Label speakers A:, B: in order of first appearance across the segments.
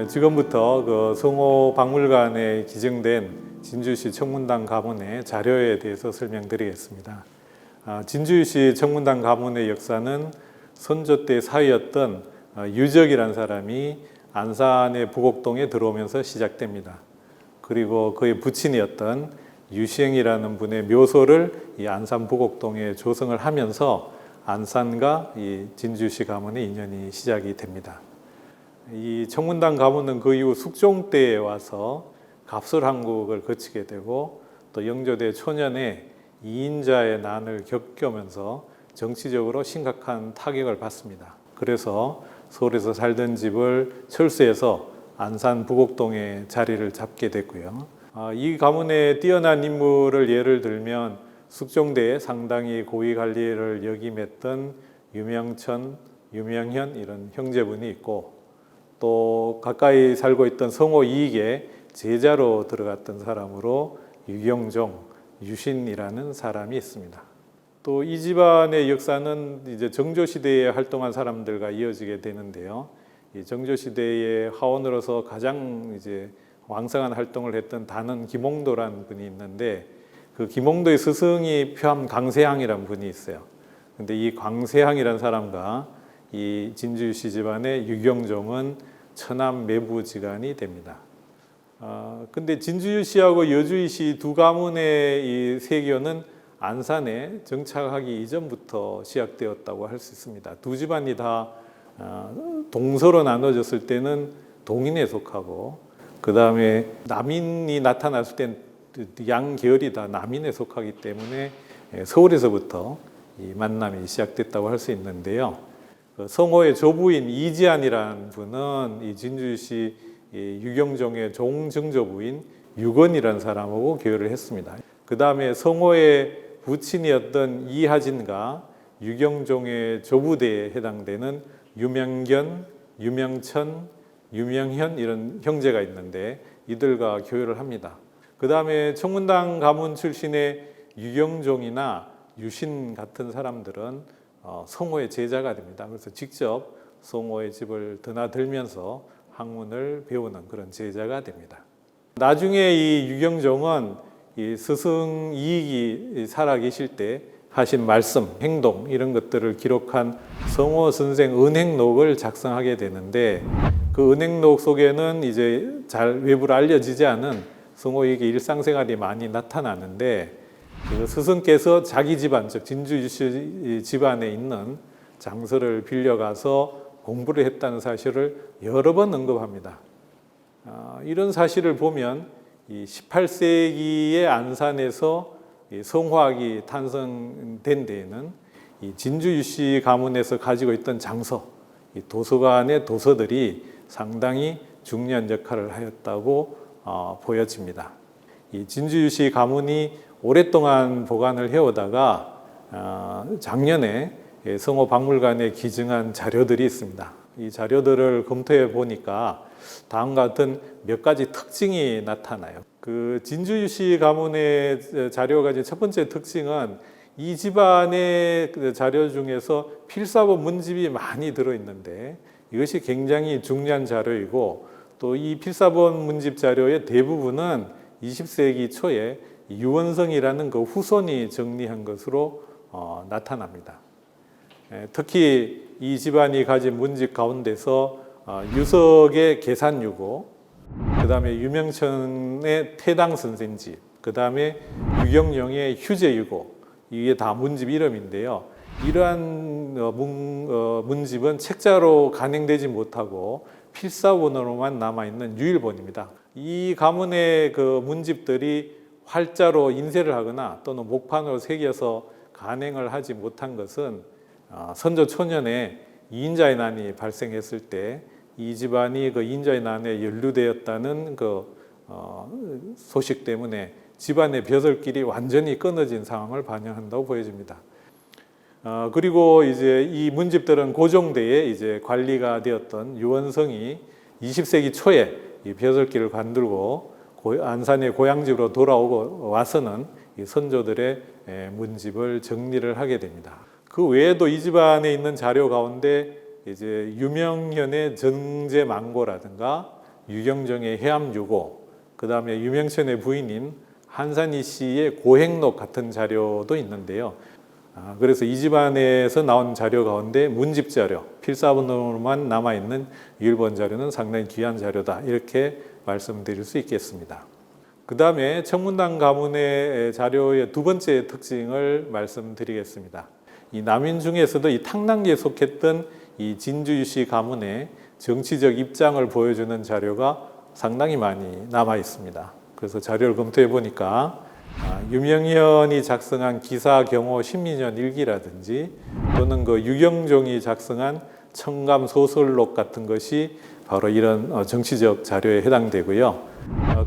A: 지금부터 그 성호 박물관에 기증된 진주시 청문당 가문의 자료에 대해서 설명드리겠습니다. 진주시 청문당 가문의 역사는 선조 때 사위였던 유적이라는 사람이 안산의 부곡동에 들어오면서 시작됩니다. 그리고 그의 부친이었던 유시행이라는 분의 묘소를 이 안산 부곡동에 조성을 하면서 안산과 이 진주시 가문의 인연이 시작이 됩니다. 이 청문당 가문은 그 이후 숙종 때에 와서 갑술한국을 거치게 되고 또 영조대 초년에 이인자의 난을 겪으면서 정치적으로 심각한 타격을 받습니다. 그래서 서울에서 살던 집을 철수해서 안산 부곡동에 자리를 잡게 됐고요. 이 가문의 뛰어난 인물을 예를 들면 숙종대에 상당히 고위 관리를 역임했던 유명천, 유명현 이런 형제분이 있고 또 가까이 살고 있던 성호 이익의 제자로 들어갔던 사람으로 유경종, 유신이라는 사람이 있습니다. 또 이 집안의 역사는 이제 정조 시대에 활동한 사람들과 이어지게 되는데요. 이 정조 시대의 하원으로서 가장 이제 왕성한 활동을 했던 단원 김홍도라는 분이 있는데 그 김홍도의 스승이 표암 강세항이라는 분이 있어요. 근데 이 강세항이라는 사람과 이 진주시 집안의 유경종은 처남 매부지간이 됩니다. 근데 진주시하고 여주시 두 가문의 이 세교는 안산에 정착하기 이전부터 시작되었다고 할 수 있습니다. 두 집안이 다 동서로 나눠졌을 때는 동인에 속하고 그 다음에 남인이 나타났을 땐 양 계열이 다 남인에 속하기 때문에 서울에서부터 이 만남이 시작됐다고 할 수 있는데요. 성호의 조부인 이지안이라는 분은 이 진주시 유경종의 종증조부인 유건이라는 사람하고 교류를 했습니다. 그 다음에 성호의 부친이었던 이하진과 유경종의 조부대에 해당되는 유명견, 유명천, 유명현 이런 형제가 있는데 이들과 교류를 합니다. 그 다음에 청문당 가문 출신의 유경종이나 유신 같은 사람들은 성호의 제자가 됩니다. 그래서 직접 성호의 집을 드나들면서 학문을 배우는 그런 제자가 됩니다. 나중에 이 유경종은 이 스승 이익이 살아계실 때 하신 말씀, 행동 이런 것들을 기록한 성호 선생 은행록을 작성하게 되는데 그 은행록 속에는 이제 잘 외부로 알려지지 않은 성호에게 일상생활이 많이 나타나는데 그 스승께서 자기 집안, 즉 진주시 집안에 있는 장소를 빌려가서 공부를 했다는 사실을 여러 번 언급합니다. 이런 사실을 보면 이 18세기의 안산에서 성화학이 탄생된 데에는 이 진주시 가문에서 가지고 있던 장서, 이 도서관의 도서들이 상당히 중요한 역할을 하였다고 보여집니다. 이 진주시 가문이 오랫동안 보관을 해오다가 작년에 성호 박물관에 기증한 자료들이 있습니다. 이 자료들을 검토해 보니까 다음과 같은 몇 가지 특징이 나타나요. 그 진주시 가문의 자료가 가진 첫 번째 특징은 이 집안의 자료 중에서 필사본 문집이 많이 들어있는데 이것이 굉장히 중요한 자료이고 또 이 필사본 문집 자료의 대부분은 20세기 초에 유원성이라는 그 후손이 정리한 것으로 나타납니다. 특히 이 집안이 가진 문집 가운데서 유석의 계산유고, 그 다음에 유명천의 태당선생집, 그 다음에 유경영의 휴재유고, 이게 다 문집 이름인데요. 이러한 문집은 책자로 간행되지 못하고 필사본으로만 남아있는 유일본입니다. 이 가문의 그 문집들이 활자로 인쇄를 하거나 또는 목판으로 새겨서 간행을 하지 못한 것은 선조 초년에 이인자의 난이 발생했을 때 이 집안이 그 이인자의 난에 연루되었다는 그 소식 때문에 집안의 벼슬길이 완전히 끊어진 상황을 반영한다고 보여집니다. 그리고 이제 이 문집들은 고종대에 이제 관리가 되었던 유원성이 20세기 초에 이 벼슬길을 관들고 안산의 고향집으로 돌아오고 와서는 이 선조들의 문집을 정리를 하게 됩니다. 그 외에도 이 집안에 있는 자료 가운데 이제 유명현의 정제망고라든가 유경정의 해암유고, 그 다음에 유명천의 부인인 한산희 씨의 고행록 같은 자료도 있는데요. 그래서 이 집안에서 나온 자료 가운데 문집 자료, 필사본으로만 남아있는 유일본 자료는 상당히 귀한 자료다, 이렇게 말씀드릴 수 있겠습니다. 그 다음에 청문당 가문의 자료의 두 번째 특징을 말씀드리겠습니다. 이 남인 중에서도 이 탕남기에 속했던 이 진주유씨 가문의 정치적 입장을 보여주는 자료가 상당히 많이 남아 있습니다. 그래서 자료를 검토해 보니까 유명현이 작성한 기사 경호 신민현 일기라든지 또는 그 유경종이 작성한 청감 소설록 같은 것이 바로 이런 정치적 자료에 해당되고요.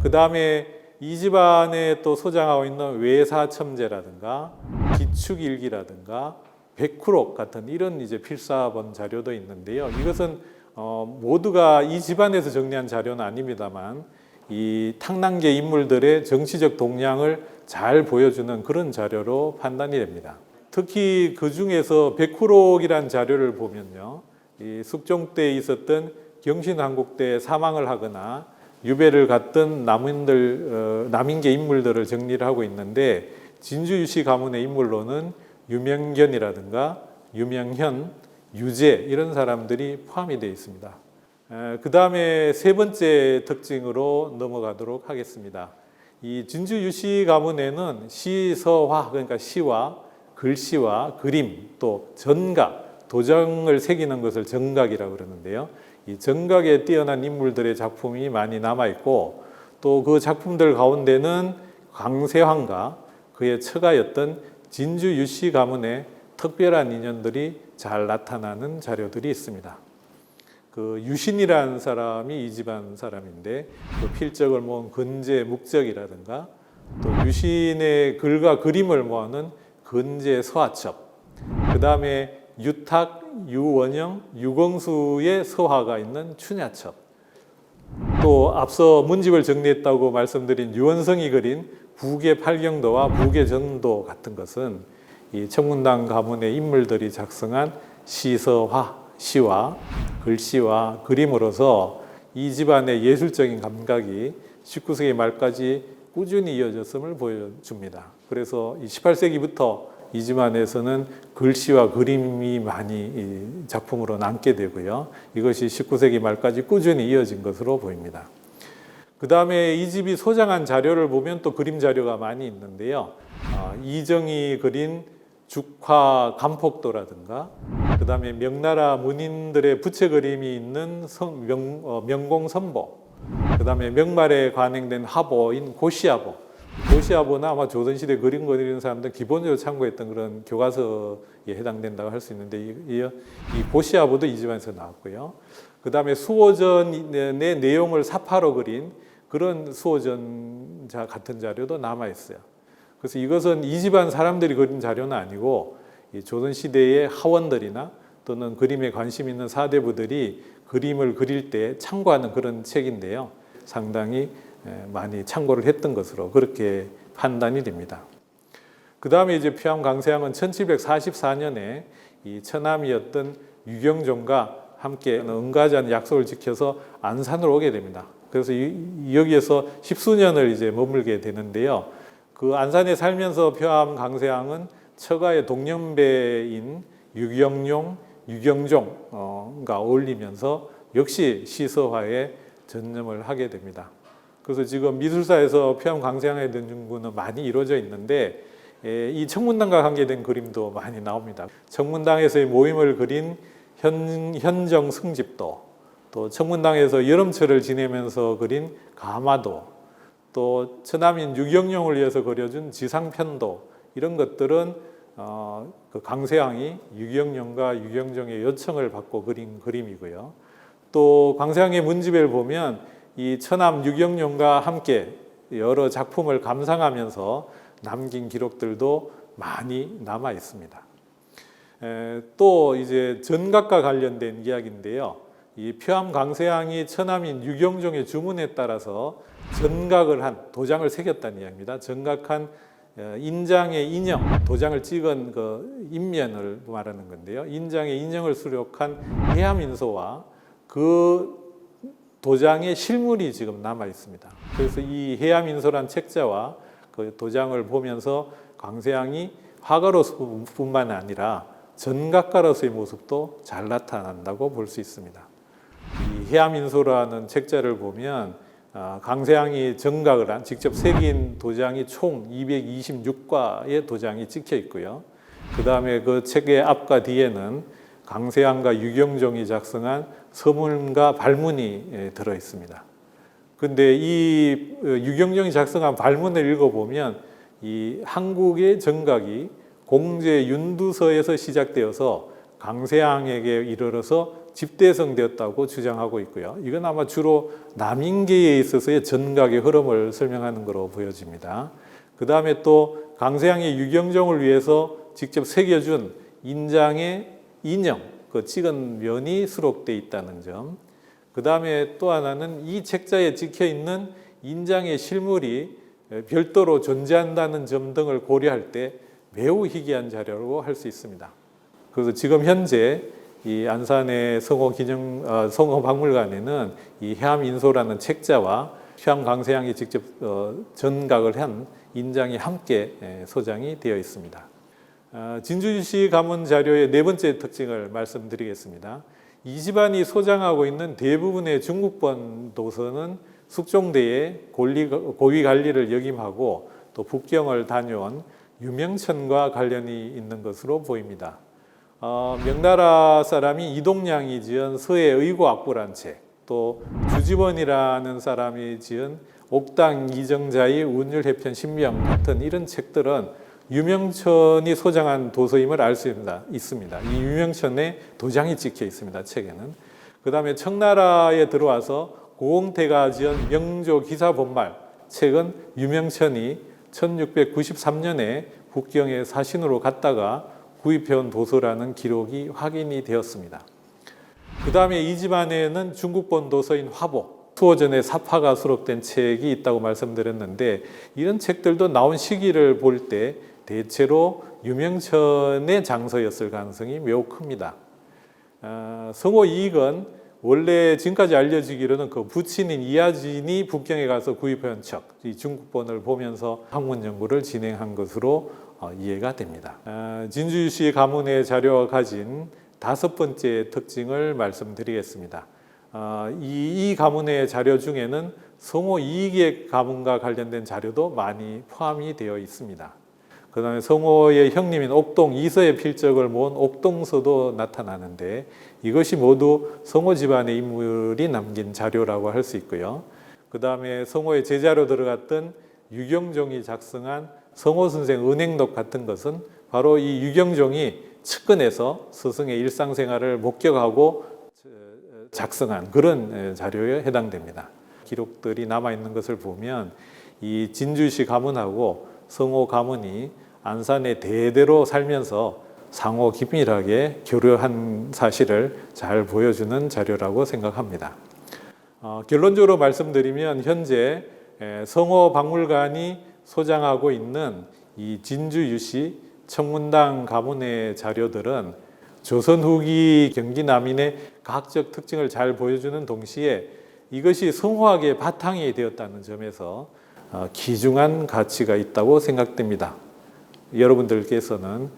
A: 그 다음에 이 집안에 또 소장하고 있는 외사첨제라든가 기축일기라든가 백후록 같은 이런 이제 필사본 자료도 있는데요. 이것은 모두가 이 집안에서 정리한 자료는 아닙니다만 이 탕남계 인물들의 정치적 동향을 잘 보여주는 그런 자료로 판단이 됩니다. 특히 그 중에서 백후록이라는 자료를 보면요, 이 숙종 때 있었던 경신한국때 사망을 하거나 유배를 갔던 남인계 인물들을 정리를 하고 있는데, 진주유씨 가문의 인물로는 유명견이라든가 유명현, 유재 이런 사람들이 포함이 되어 있습니다. 그 다음에 세 번째 특징으로 넘어가도록 하겠습니다. 이 진주유씨 가문에는 시서화, 그러니까 시와 글씨와 그림, 또 전각, 도장을 새기는 것을 정각이라고 그러는데요. 이 정각에 뛰어난 인물들의 작품이 많이 남아 있고, 또 그 작품들 가운데는 강세황과 그의 처가였던 진주유씨 가문의 특별한 인연들이 잘 나타나는 자료들이 있습니다. 그 유신이라는 사람이 이 집안 사람인데, 그 필적을 모은 근제 묵적이라든가 또 유신의 글과 그림을 모아놓은 근제 서화첩, 그 다음에 유탁, 유원영, 유공수의 서화가 있는 춘야첩, 또 앞서 문집을 정리했다고 말씀드린 유원성이 그린 북의 팔경도와 북의 전도 같은 것은 이 청문당 가문의 인물들이 작성한 시서화, 시와 글씨와 그림으로서 이 집안의 예술적인 감각이 19세기 말까지 꾸준히 이어졌음을 보여줍니다. 그래서 18세기부터 이 집안에서는 글씨와 그림이 많이 작품으로 남게 되고요. 이것이 19세기 말까지 꾸준히 이어진 것으로 보입니다. 그 다음에 이 집이 소장한 자료를 보면 또 그림 자료가 많이 있는데요. 이정이 그린 죽화 간폭도라든가, 그 다음에 명나라 문인들의 부채 그림이 있는 명공선보, 그 다음에 명말에 관행된 화보인 고시화보. 고시화보나 아마 조선시대 그림 그리는 사람들 기본적으로 참고했던 그런 교과서에 해당된다고 할 수 있는데, 이 고시화보도 이 집안에서 나왔고요. 그 다음에 수호전의 내용을 사파로 그린 그런 수호전자 같은 자료도 남아 있어요. 그래서 이것은 이 집안 사람들이 그린 자료는 아니고 조선시대의 하원들이나 또는 그림에 관심 있는 사대부들이 그림을 그릴 때 참고하는 그런 책인데요. 상당히 많이 참고를 했던 것으로 그렇게 판단이 됩니다. 그 다음에 이제 표암 강세양은 1744년에 이 처남이었던 유경종과 함께 응가자는 약속을 지켜서 안산으로 오게 됩니다. 그래서 여기에서 십수년을 이제 머물게 되는데요. 그 안산에 살면서 표암 강세양은 처가의 동년배인 유경용, 유경종과 어울리면서 역시 시서화에 전념을 하게 됩니다. 그래서 지금 미술사에서 표암 강세양에 대한 연구는 많이 이루어져 있는데, 이 청문당과 관계된 그림도 많이 나옵니다. 청문당에서의 모임을 그린 현정 승집도, 또 청문당에서 여름철을 지내면서 그린 가마도, 또 처남인 유경용을 위해서 그려준 지상편도, 이런 것들은 그 강세양이 유경용과 유경종의 요청을 받고 그린 그림이고요. 또 강세양의 문집을 보면 이 처남 유경용과 함께 여러 작품을 감상하면서 남긴 기록들도 많이 남아 있습니다. 또 이제 전각과 관련된 이야기인데요. 이 표암 강세양이 처남인 유경종의 주문에 따라서 전각을 한 도장을 새겼다는 이야기입니다. 전각한 인장의 인형, 도장을 찍은 그 인면을 말하는 건데요. 인장의 인형을 수록한 해암인소와 그 도장의 실물이 지금 남아 있습니다. 그래서 이 해암인소란 책자와 그 도장을 보면서 강세양이 화가로서뿐만 아니라 전각가로서의 모습도 잘 나타난다고 볼 수 있습니다. 이 해암인소라는 책자를 보면 강세양이 정각을 한 직접 새긴 도장이 총 226과의 도장이 찍혀 있고요. 그 다음에 그 책의 앞과 뒤에는 강세양과 유경종이 작성한 서문과 발문이 들어 있습니다. 근데 이 유경종이 작성한 발문을 읽어보면 이 한국의 정각이 공제 윤두서에서 시작되어서 강세양에게 이르러서 집대성되었다고 주장하고 있고요. 이건 아마 주로 남인계에 있어서의 전각의 흐름을 설명하는 것으로 보여집니다. 그 다음에 또 강세양이 유경종을 위해서 직접 새겨준 인장의 인형, 그 찍은 면이 수록되어 있다는 점. 그 다음에 또 하나는 이 책자에 찍혀 있는 인장의 실물이 별도로 존재한다는 점 등을 고려할 때 매우 희귀한 자료라고 할 수 있습니다. 그래서 지금 현재 이 안산의 성호박물관에는 이 해암인소라는 책자와 휴양 강세양이 직접 전각을 한 인장이 함께 소장이 되어 있습니다. 진주시 가문 자료의 네 번째 특징을 말씀드리겠습니다. 이 집안이 소장하고 있는 대부분의 중국본 도서는 숙종대에 고위 관리를 역임하고 또 북경을 다녀온 유명천과 관련이 있는 것으로 보입니다. 명나라 사람이 이동량이 지은 서해 의고악보란 책, 또 주지원이라는 사람이 지은 옥당 이정자의 운율해편 신명 같은 이런 책들은 유명천이 소장한 도서임을 알 수 있습니다. 이 유명천에 도장이 찍혀 있습니다. 책에는. 그 다음에 청나라에 들어와서 고공태가 지은 명조 기사본말 책은 유명천이 1693년에 북경에 사신으로 갔다가 구입해온 도서라는 기록이 확인이 되었습니다. 그 다음에 이 집안에는 중국본 도서인 화보, 수호전의 사파가 수록된 책이 있다고 말씀드렸는데 이런 책들도 나온 시기를 볼 때 대체로 유명천의 장서였을 가능성이 매우 큽니다. 성호 이익은 원래 지금까지 알려지기로는 그 부친인 이하진이 북경에 가서 구입해온 책, 이 중국본을 보면서 학문 연구를 진행한 것으로 이해가 됩니다. 진주시 가문의 자료가 가진 다섯 번째 특징을 말씀드리겠습니다. 이 가문의 자료 중에는 성호 이익의 가문과 관련된 자료도 많이 포함이 되어 있습니다. 그 다음에 성호의 형님인 옥동 이서의 필적을 모은 옥동서도 나타나는데 이것이 모두 성호 집안의 인물이 남긴 자료라고 할 수 있고요. 그 다음에 성호의 제자로 들어갔던 유경종이 작성한 성호 선생 은행록 같은 것은 바로 이 유경종이 측근에서 스승의 일상생활을 목격하고 작성한 그런 자료에 해당됩니다. 기록들이 남아있는 것을 보면 이 진주시 가문하고 성호 가문이 안산에 대대로 살면서 상호 긴밀하게 교류한 사실을 잘 보여주는 자료라고 생각합니다. 결론적으로 말씀드리면 현재 성호 박물관이 소장하고 있는 이 진주유시 청문당 가문의 자료들은 조선 후기 경기 남인의 과학적 특징을 잘 보여주는 동시에 이것이 성호학의 바탕이 되었다는 점에서 귀중한 가치가 있다고 생각됩니다. 여러분들께서는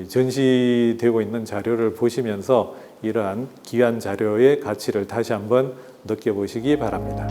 A: 전시되고 있는 자료를 보시면서 이러한 귀한 자료의 가치를 다시 한번 느껴보시기 바랍니다.